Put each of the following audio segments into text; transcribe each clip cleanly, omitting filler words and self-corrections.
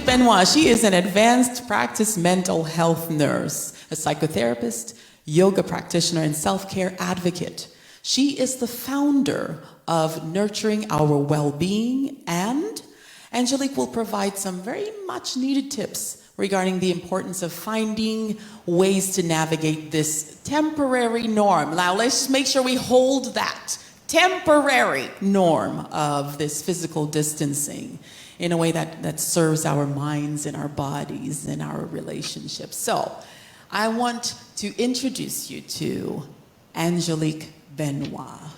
Benois, she is an advanced practice mental health nurse, a psychotherapist, yoga practitioner, and self-care advocate. She is the founder of Nurturing Our Wellbeing, and Angelique will provide some very much needed tips regarding the importance of finding ways to navigate this temporary norm. Now, let's make sure we hold that temporary norm of this physical distancing in a way that serves our minds and our bodies and our relationships. So I want to introduce you to Angelique Benois.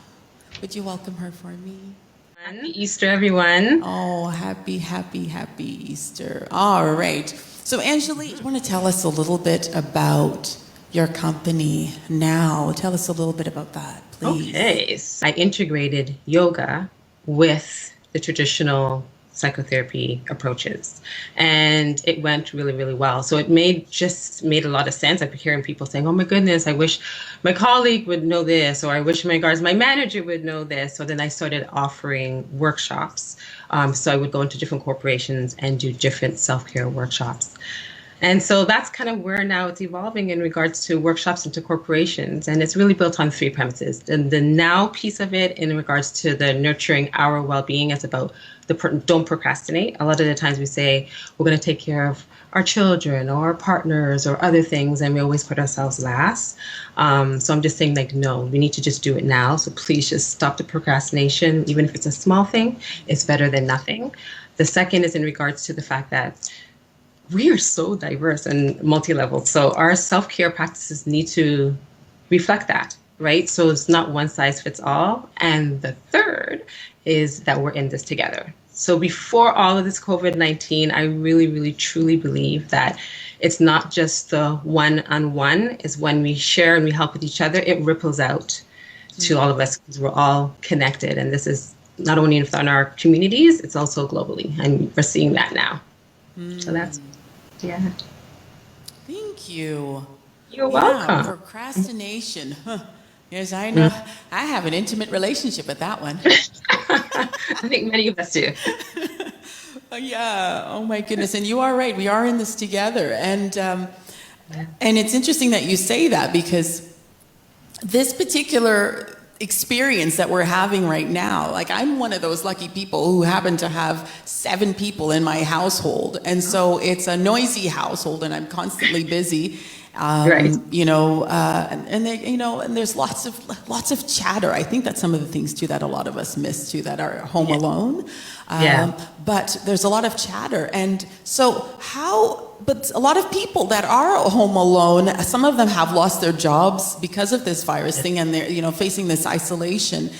Would you welcome her for me? Happy Easter, everyone. Oh, happy Easter. All right. So Angelique, you want to tell us a little bit about your company now? Tell us a little bit about that, please. Okay. I integrated yoga with the traditional psychotherapy approaches, and it went really, really well. So it made a lot of sense. I've been hearing people saying, oh my goodness, I wish my colleague would know this, or I wish my manager would know this. So then I started offering workshops. So I would go into different corporations and do different self-care workshops. And so that's kind of where now it's evolving in regards to workshops into corporations. And it's really built on three premises. And the now piece of it in regards to the nurturing our well-being is about don't procrastinate. A lot of the times we say we're going to take care of our children or our partners or other things, and we always put ourselves last. So I'm just saying, like, no, we need to just do it now. So please just stop the procrastination. Even if it's a small thing, it's better than nothing. The second is in regards to the fact that we are so diverse and multi-level. So our self-care practices need to reflect that, right? So it's not one size fits all. And the third is that we're in this together. So before all of this COVID-19, I really, really, truly believe that it's not just the one-on-one. Is when we share and we help with each other, it ripples out to all of us because we're all connected. And this is not only in our communities, it's also globally. And we're seeing that now. So that's, yeah. Thank you. You're welcome. Procrastination. Huh. Yes, I know. I have an intimate relationship with that one. I think many of us do. Yeah. Oh my goodness. And you are right. We are in this together. And it's interesting that you say that, because this particular experience that we're having right now, like, I'm one of those lucky people who happen to have 7 people in my household. And so it's a noisy household and I'm constantly busy. Right. And there's lots of chatter. I think that's some of the things too that a lot of us miss too, that are home alone. But there's a lot of chatter. And so but a lot of people that are home alone, some of them have lost their jobs because of this virus thing, and they're, facing this isolation,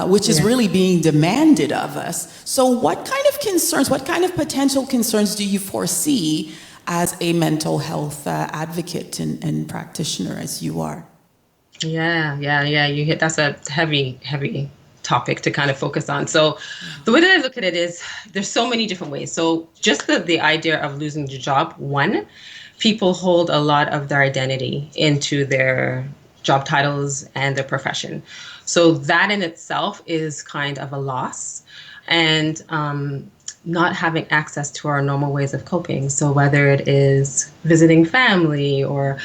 which is really being demanded of us. So what kind of potential concerns do you foresee as a mental health advocate and practitioner as you are? Yeah. You hit, that's a heavy topic to kind of focus on. So the way that I look at it is there's so many different ways. So just the idea of losing your job, one, people hold a lot of their identity into their job titles and their profession. So that in itself is kind of a loss. And not having access to our normal ways of coping. So whether it is visiting family or,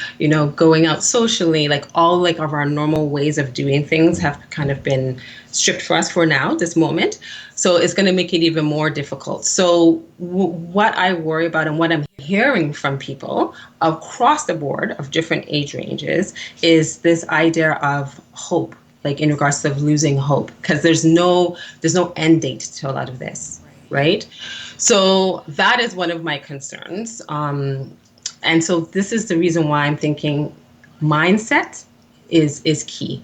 going out socially, like all of our normal ways of doing things have kind of been stripped for us for now, this moment. So it's going to make it even more difficult. So what I worry about and what I'm hearing from people across the board of different age ranges is this idea of hope, like in regards to losing hope, because there's no end date to a lot of this. Right? So that is one of my concerns. And so this is the reason why I'm thinking mindset is key,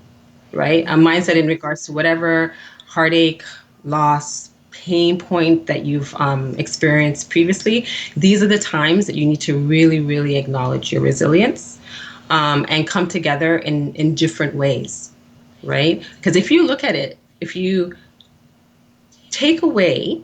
right? A mindset in regards to whatever heartache, loss, pain point that you've experienced previously. These are the times that you need to really, really acknowledge your resilience and come together in different ways, right? Because if you look at it, if you take away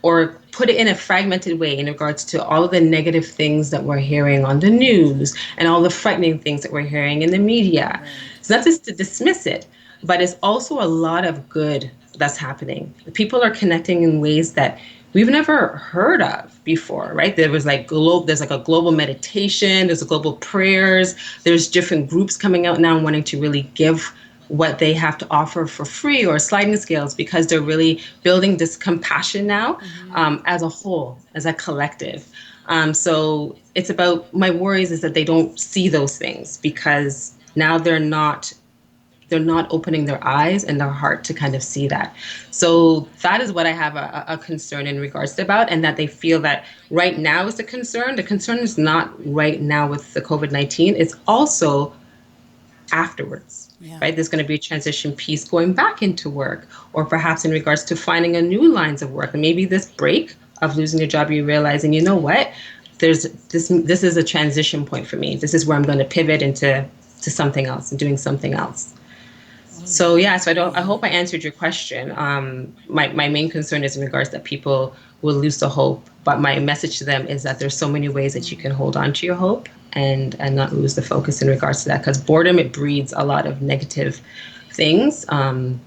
or put it in a fragmented way in regards to all of the negative things that we're hearing on the news and all the frightening things that we're hearing in the media. Right. It's not just to dismiss it, but it's also a lot of good that's happening. People are connecting in ways that we've never heard of before, right? There's like a global meditation, there's a global prayers, there's different groups coming out now wanting to really give what they have to offer for free or sliding scales, because they're really building this compassion now, as a whole, as a collective. So it's about, my worries is that they don't see those things, because now they're not opening their eyes and their heart to kind of see that. So that is what I have a concern in regards to about, and that they feel that right now is the concern. The concern is not right now with the COVID-19. It's also afterwards, right? There's going to be a transition piece going back into work, or perhaps in regards to finding a new lines of work. And maybe this break of losing your job, you realize, and you know what? There's this is a transition point for me. This is where I'm going to pivot into something else and doing something else. So yeah, I hope I answered your question. My main concern is in regards that people will lose the hope, but my message to them is that there's so many ways that you can hold on to your hope and not lose the focus in regards to that, because boredom, it breeds a lot of negative things. It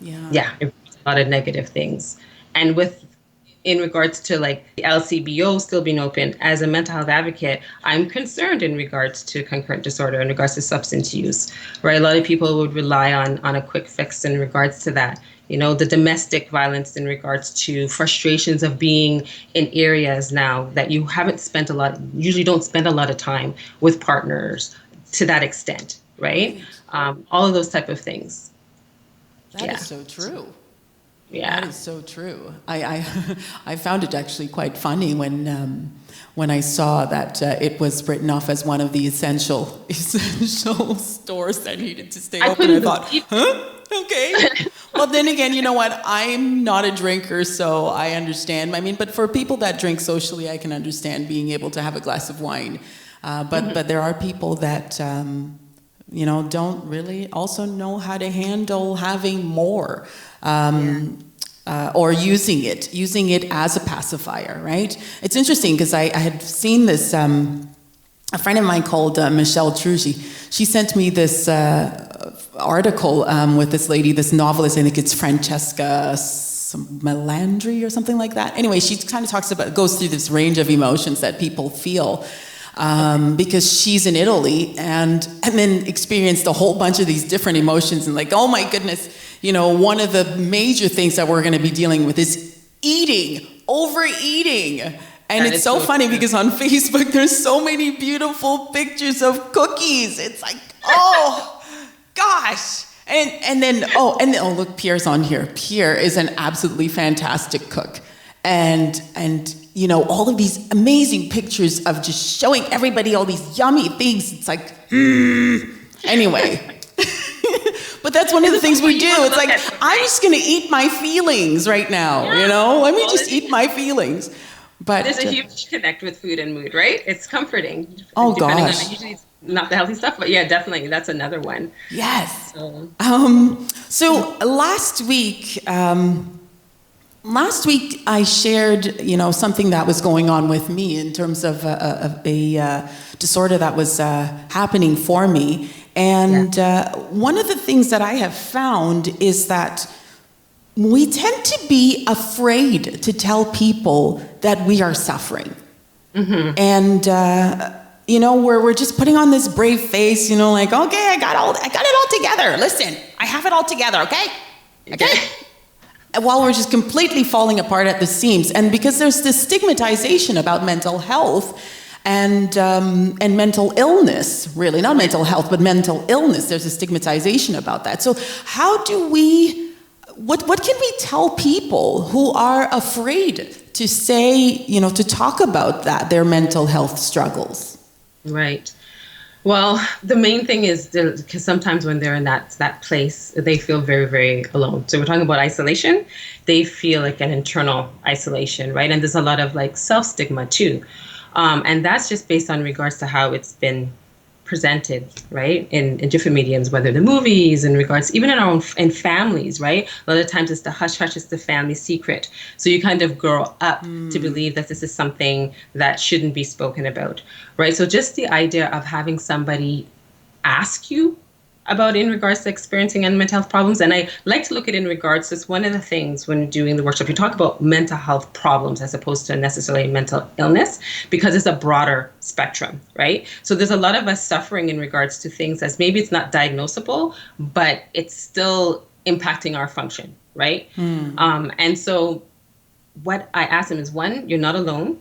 breeds a lot of negative things. And in regards to like the LCBO still being open, as a mental health advocate, I'm concerned in regards to concurrent disorder, in regards to substance use, right? A lot of people would rely on a quick fix in regards to that. You know, the domestic violence in regards to frustrations of being in areas now that you usually don't spend a lot of time with partners to that extent, right? All of those type of things. That is so true. Yeah. That is so true. I found it actually quite funny when I saw that it was written off as one of the essential stores that needed to stay open. I thought, okay. Well, then again, you know what? I'm not a drinker, so I understand. I mean, but for people that drink socially, I can understand being able to have a glass of wine. But there are people that don't really also know how to handle having more. Or using it as a pacifier, right? It's interesting because I had seen this, a friend of mine called Michelle Trugy. She sent me this article with this lady, this novelist, I think it's Francesca Melandri or something like that. Anyway, she kind of goes through this range of emotions that people feel. Because she's in Italy and then experienced a whole bunch of these different emotions, and like, oh my goodness, one of the major things that we're going to be dealing with is overeating. And it's so funny because on Facebook, there's so many beautiful pictures of cookies. It's like, oh gosh. And then look, Pierre's on here. Pierre is an absolutely fantastic cook. And all of these amazing pictures of just showing everybody all these yummy things. It's like, anyway. But that's one of the things we do. It's like, I'm just going to eat my feelings right now, Let me just eat my feelings. But there's a huge connect with food and mood, right? It's comforting. Oh, depending gosh. On, usually it's not the healthy stuff, but yeah, definitely. That's another one. Yes. So last week I shared, something that was going on with me in terms of a disorder that was happening for me. And one of the things that I have found is that we tend to be afraid to tell people that we are suffering. Mm-hmm. And, we're just putting on this brave face, like, okay, I got it all together. Listen, I have it all together, okay? Okay? While we're just completely falling apart at the seams. And because there's this stigmatization about mental health and mental illness, really, not mental health, but mental illness. There's a stigmatization about that. So how do what can we tell people who are afraid to say, to talk about their mental health struggles? Right. Well, the main thing is because sometimes when they're in that place, they feel very, very alone. So we're talking about isolation. They feel like an internal isolation, right? And there's a lot of like self-stigma too. And that's just based on regards to how it's been presented, right? In different mediums, whether the movies, in regards, even in our own in families, right? A lot of times it's the hush hush, it's the family secret. So you kind of grow up to believe that this is something that shouldn't be spoken about, right? So just the idea of having somebody ask you about in regards to experiencing and mental health problems. And I like to look at it in regards to one of the things when doing the workshop, you talk about mental health problems as opposed to necessarily mental illness, because it's a broader spectrum, right? So there's a lot of us suffering in regards to things as maybe it's not diagnosable, but it's still impacting our function, right? And so what I ask them is, one, you're not alone.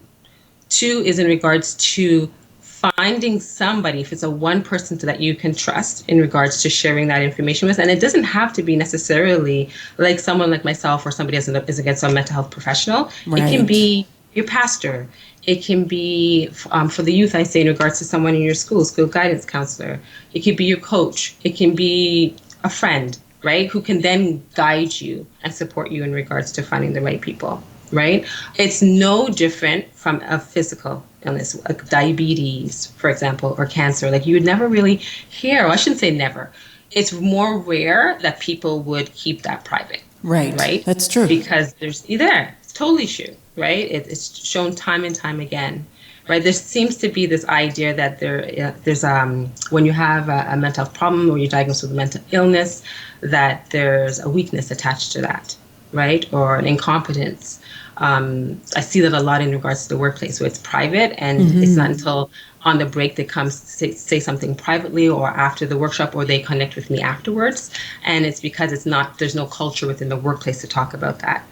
Two is in regards to finding somebody, if it's a one person that you can trust in regards to sharing that information with. And it doesn't have to be necessarily like someone like myself or somebody is against a mental health professional. Right. It can be your pastor. It can be, for the youth, I say, in regards to someone in your school guidance counselor. It could be your coach. It can be a friend, right, who can then guide you and support you in regards to finding the right people, right? It's no different from a physical illness, like diabetes, for example, or cancer. Like you would never really hear, or I shouldn't say never. It's more rare that people would keep that private. Right. Right. That's true. Because it's totally true, right? It's shown time and time again, right? There seems to be this idea that there's when you have a mental health problem or you're diagnosed with a mental illness, that there's a weakness attached to that, right? Or an incompetence. I see that a lot in regards to the workplace where it's private and it's not until on the break they come say something privately or after the workshop, or they connect with me afterwards. And it's because there's no culture within the workplace to talk about that,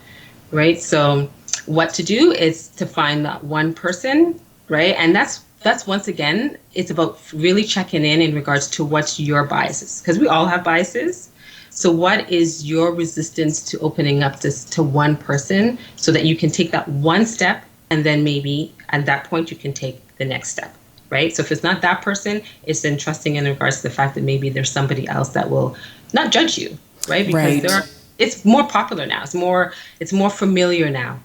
right? So what to do is to find that one person, right? And that's once again, it's about really checking in regards to what's your biases, because we all have biases. So what is your resistance to opening up to one person so that you can take that one step, and then maybe at that point you can take the next step, right? So if it's not that person, it's then trusting in regards to the fact that maybe there's somebody else that will not judge you, right? Because it's more popular now. It's more familiar now,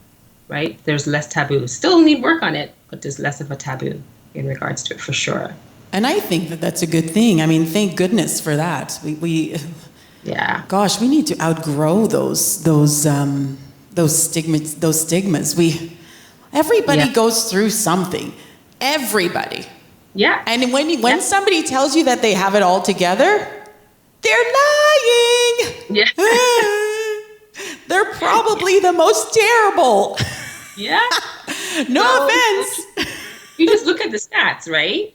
right? There's less taboo. Still need work on it, but there's less of a taboo in regards to it for sure. And I think that that's a good thing. I mean, thank goodness for that. Yeah. Gosh, we need to outgrow those stigmas. Everybody goes through something. Everybody. Yeah. And when somebody tells you that they have it all together, they're lying. Yeah. They're probably the most terrible. Yeah. No offense. You just look at the stats, right?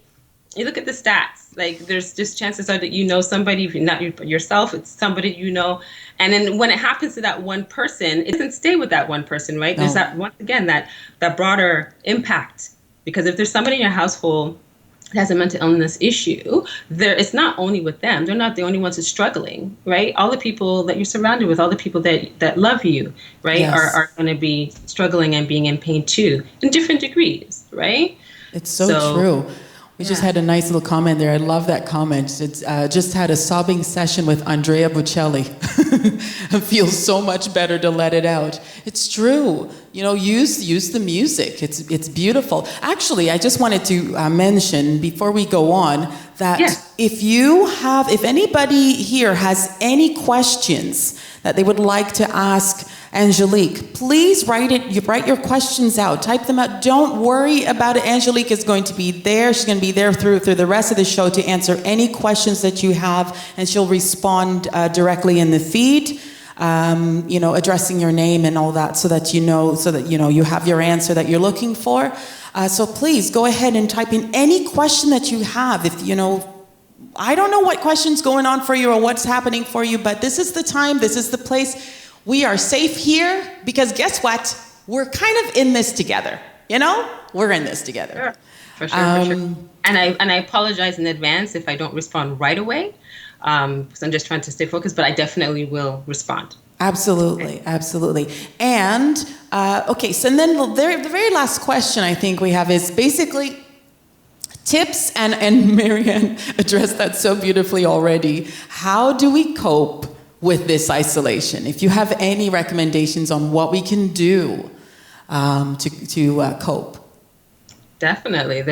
You look at the stats. Like there's just chances are that you know somebody, if you're not yourself, it's somebody you know. And then when it happens to that one person, it doesn't stay with that one person, right? No. There's that, once again, that broader impact. Because if there's somebody in your household that has a mental illness issue, it's not only with them. They're not the only ones who's struggling, right? All the people that you're surrounded with, all the people that love you, right, yes, are going to be struggling and being in pain too, in different degrees, right? It's so true. We just had a nice little comment there. I love that comment. It's just had a sobbing session with Andrea Bocelli. It feels so much better to let it out. It's true. You know, use the music. It's beautiful. Actually, I just wanted to mention before we go on that if anybody here has any questions that they would like to ask Angelique, please write your questions out, type them out. Don't worry about it. Angelique is going to be there. She's going to be there through the rest of the show to answer any questions that you have, and she'll respond directly in the feed, addressing your name and all that, so that you have your answer that you're looking for. So please go ahead and type in any question that you have. If I don't know what question's going on for you or what's happening for you, but this is the time, this is the place. We are safe here because guess what? We're kind of in this together. We're in this together. For sure. And I apologize in advance if I don't respond right away, because I'm just trying to stay focused, but I definitely will respond. Absolutely. And, so then the very last question I think we have is basically tips, and Marianne addressed that so beautifully already. How do we cope with this isolation? If you have any recommendations on what we can do to cope. Definitely.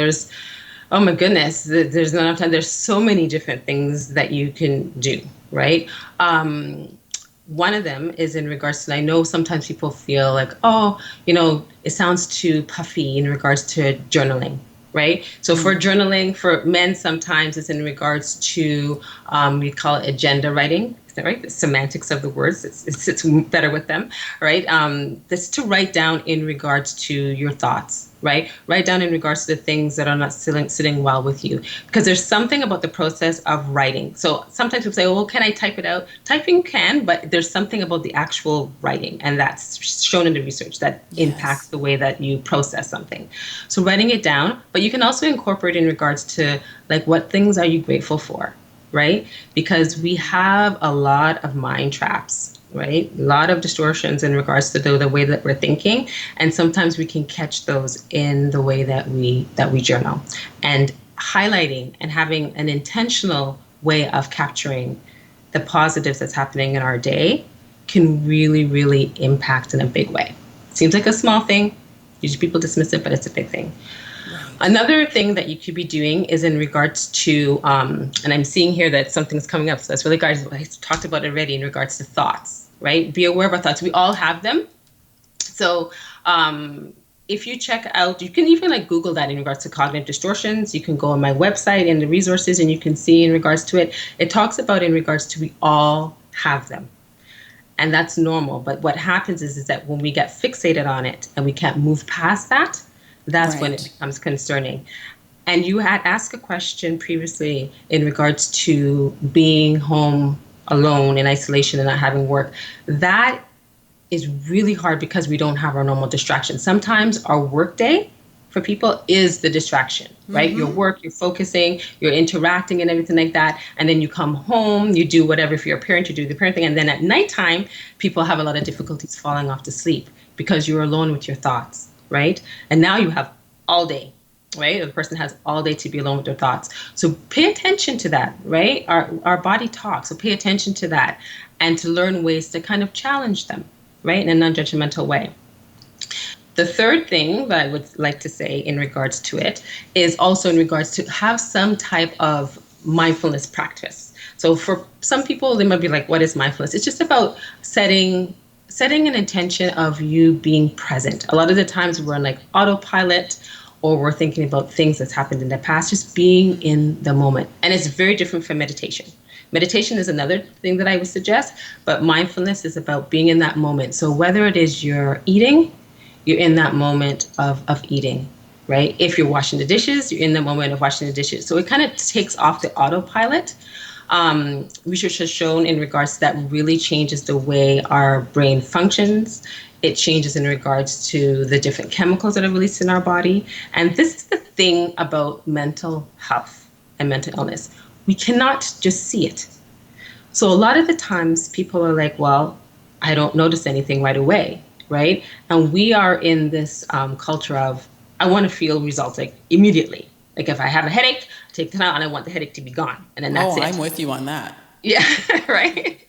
Oh my goodness, there's not enough time. There's so many different things that you can do, right? One of them is in regards to, I know sometimes people feel like, it sounds too puffy in regards to journaling, right? So for journaling, for men, sometimes it's in regards to, we call it agenda writing. Is that right? The semantics of the words, it sits better with them, right? This to write down in regards to your thoughts, right? Write down in regards to the things that are not sitting well with you. Because there's something about the process of writing. So sometimes people say, oh, well, can I type it out? Typing can, but there's something about the actual writing. And that's shown in the research that impacts the way that you process something. So writing it down, but you can also incorporate in regards to like, what things are you grateful for, right? Because we have a lot of mind traps, right? A lot of distortions in regards to the way that we're thinking. And sometimes we can catch those in the way that we journal. And highlighting and having an intentional way of capturing the positives that's happening in our day can really, really impact in a big way. Seems like a small thing. Usually people dismiss it, but it's a big thing. Another thing that you could be doing is in regards to, and I'm seeing here that something's coming up, so that's really good. I talked about it already in regards to thoughts, right? Be aware of our thoughts. We all have them. So if you check out, you can even like Google that in regards to cognitive distortions. You can go on my website and the resources and you can see in regards to it. It talks about in regards to we all have them. And that's normal. But what happens is that when we get fixated on it and we can't move past that, that's when it becomes concerning. And you had asked a question previously in regards to being home alone in isolation and not having work. That is really hard because we don't have our normal distractions. Sometimes our work day for people is the distraction, right? Your work, you're focusing, you're interacting and everything like that. And then you come home, you do whatever. If you're a parent, you do the parent thing. And then at nighttime, people have a lot of difficulties falling off to sleep because you're alone with your thoughts, right? And now you have all day, right? The person has all day to be alone with their thoughts. So pay attention to that, right? Our body talks. So pay attention to that and to learn ways to kind of challenge them, right? In a non-judgmental way. The third thing that I would like to say in regards to it is also in regards to have some type of mindfulness practice. So for some people, they might be like, what is mindfulness? It's just about setting an intention of you being present. A lot of the times we're on like autopilot or we're thinking about things that's happened in the past, just being in the moment. And it's very different from meditation. Meditation is another thing that I would suggest, but mindfulness is about being in that moment. So whether it is you're eating, you're in that moment of eating, right? If you're washing the dishes, you're in the moment of washing the dishes. So it kind of takes off the autopilot. Research has shown in regards to that really changes the way our brain functions. It changes in regards to the different chemicals that are released in our body. And this is the thing about mental health and mental illness. We cannot just see it. So a lot of the times people are like, well, I don't notice anything right away, right? And we are in this culture of, I want to feel results like immediately. Like if I have a headache, I take it out and I want the headache to be gone. And then that's it. I'm with you on that. Yeah, right.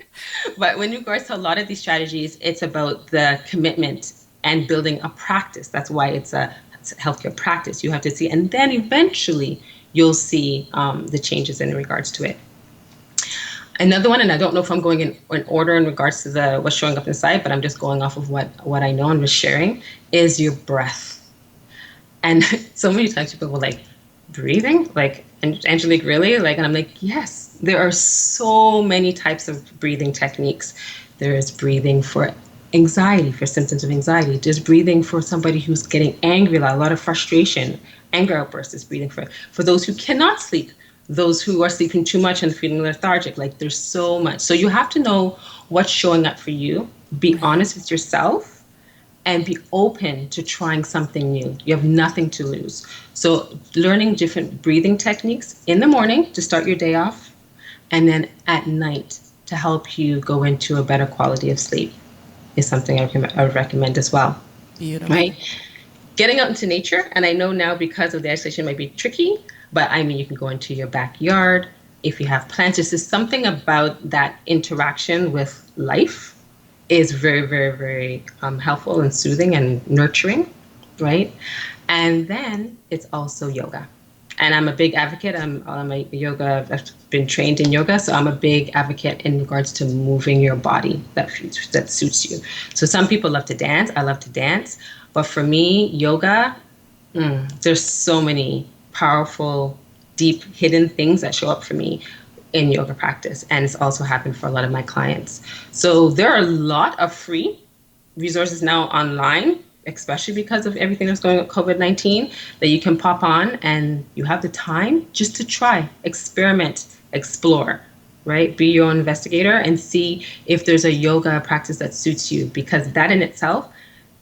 But when you go to a lot of these strategies, it's about the commitment and building a practice. That's why it's a healthcare practice. You have to see, and then eventually you'll see the changes in regards to it. Another one, and I don't know if I'm going in order in regards to what's showing up inside, but I'm just going off of what I know and was sharing, is your breath. And so many times people will like, breathing? Like, Angelique, really? Like, and I'm like, yes, there are so many types of breathing techniques. There is breathing for anxiety, for symptoms of anxiety. There's breathing for somebody who's getting angry, a lot of frustration, anger outbursts. Is breathing for those who cannot sleep, those who are sleeping too much and feeling lethargic. Like, there's so much. So you have to know what's showing up for you. Be honest with yourself. And be open to trying something new. You have nothing to lose. So learning different breathing techniques in the morning to start your day off, and then at night to help you go into a better quality of sleep is something I would recommend as well. Beautiful. Right? Getting out into nature, and I know now because of the isolation it might be tricky, but I mean, you can go into your backyard. If you have plants, there's just something about that interaction with life is very, very, very helpful and soothing and nurturing, right? And then it's also yoga. And I'm a big advocate. I'm a yoga, I've been trained in yoga, so I'm a big advocate in regards to moving your body that suits you. So some people love to dance. I love to dance. But for me, yoga, there's so many powerful, deep, hidden things that show up for me in yoga practice. And it's also happened for a lot of my clients. So there are a lot of free resources now online, especially because of everything that's going on with COVID-19, that you can pop on and you have the time just to try, experiment, explore, right? Be your own investigator and see if there's a yoga practice that suits you, because that in itself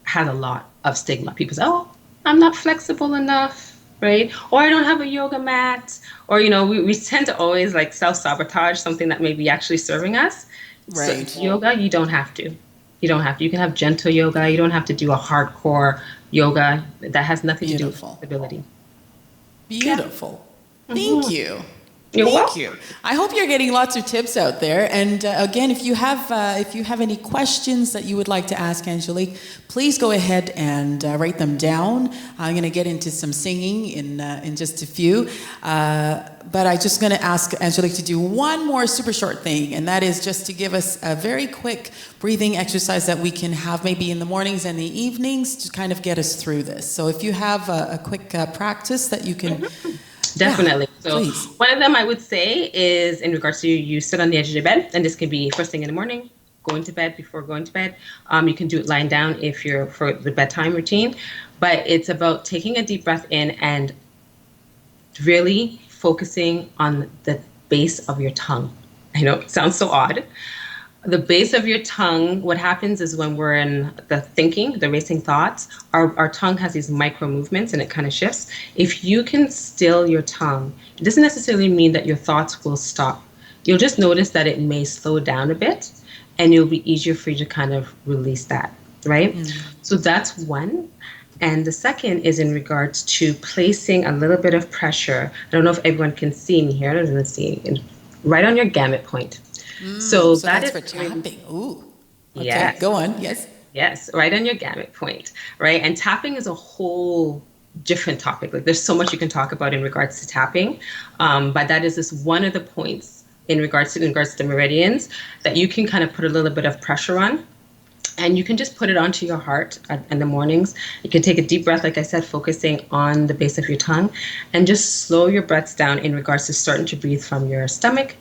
has a lot of stigma. People say, oh, I'm not flexible enough, right? Or I don't have a yoga mat. Or, we tend to always like self-sabotage something that may be actually serving us. Right. So yoga, you don't have to. You don't have to. You can have gentle yoga. You don't have to do a hardcore yoga. That has nothing to do with flexibility. Beautiful. Yeah. Thank you. Thank you. I hope you're getting lots of tips out there. And again, if you have any questions that you would like to ask Angelique, please go ahead and write them down. I'm going to get into some singing in just a few. But I'm just going to ask Angelique to do one more super short thing, and that is just to give us a very quick breathing exercise that we can have maybe in the mornings and the evenings to kind of get us through this. So if you have a quick practice that you can... Definitely. Yeah, so please. One of them I would say is in regards to you sit on the edge of your bed, and this can be first thing in the morning, going to bed, before going to bed. You can do it lying down if you're for the bedtime routine, but it's about taking a deep breath in and really focusing on the base of your tongue. I know it sounds so odd. The base of your tongue, what happens is when we're in the thinking, the racing thoughts, our tongue has these micro movements and it kind of shifts. If you can still your tongue, it doesn't necessarily mean that your thoughts will stop. You'll just notice that it may slow down a bit and it'll be easier for you to kind of release that, right? So that's one. And the second is in regards to placing a little bit of pressure. I don't know if everyone can see me here. Let's see. Right on your gamut point. So that's for tapping. Ooh. Okay, yes. Go on. Yes. Yes, right on your gamut point, right? And tapping is a whole different topic. Like there's so much you can talk about in regards to tapping, but that is just one of the points in regards to the meridians that you can kind of put a little bit of pressure on. And you can just put it onto your heart in the mornings. You can take a deep breath, like I said, focusing on the base of your tongue, and just slow your breaths down in regards to starting to breathe from your stomach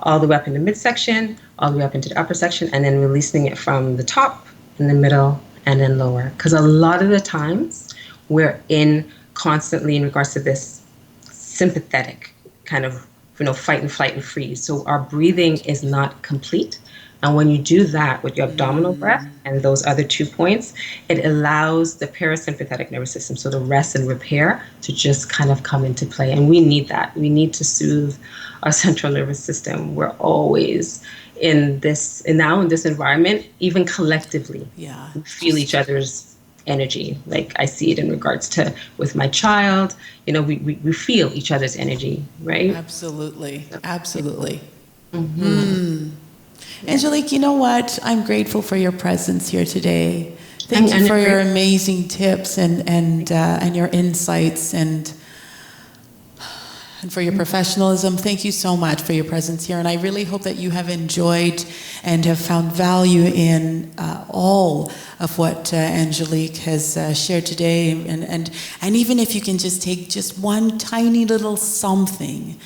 all the way up in the midsection, all the way up into the upper section, and then releasing it from the top, in the middle, and then lower. Because a lot of the times we're in constantly in regards to this sympathetic kind of, fight and flight and freeze. So our breathing is not complete. And when you do that with your abdominal breath and those other 2 points, it allows the parasympathetic nervous system, so the rest and repair, to just kind of come into play. And we need that. We need to soothe our central nervous system. We're always in this environment, even collectively. Yeah. We feel each other's energy. Like I see it in regards to with my child, we feel each other's energy, right? Absolutely. Angelique, you know what? I'm grateful for your presence here today. Thank you for your amazing tips and your insights and for your professionalism. Thank you so much for your presence here. And I really hope that you have enjoyed and have found value in all of what Angelique has shared today. And even if you can just take just one tiny little something,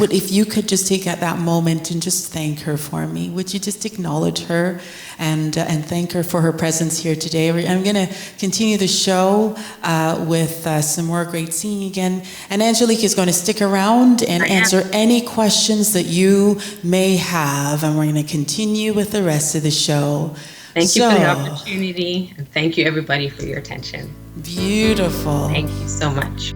would, if you could just take at that moment and just thank her for me. Would you just acknowledge her and thank her for her presence here today? I'm going to continue the show with some more great singing again. And Angelique is going to stick around and answer any questions that you may have. And we're going to continue with the rest of the show. Thank you for the opportunity. And thank you, everybody, for your attention. Beautiful. Thank you so much.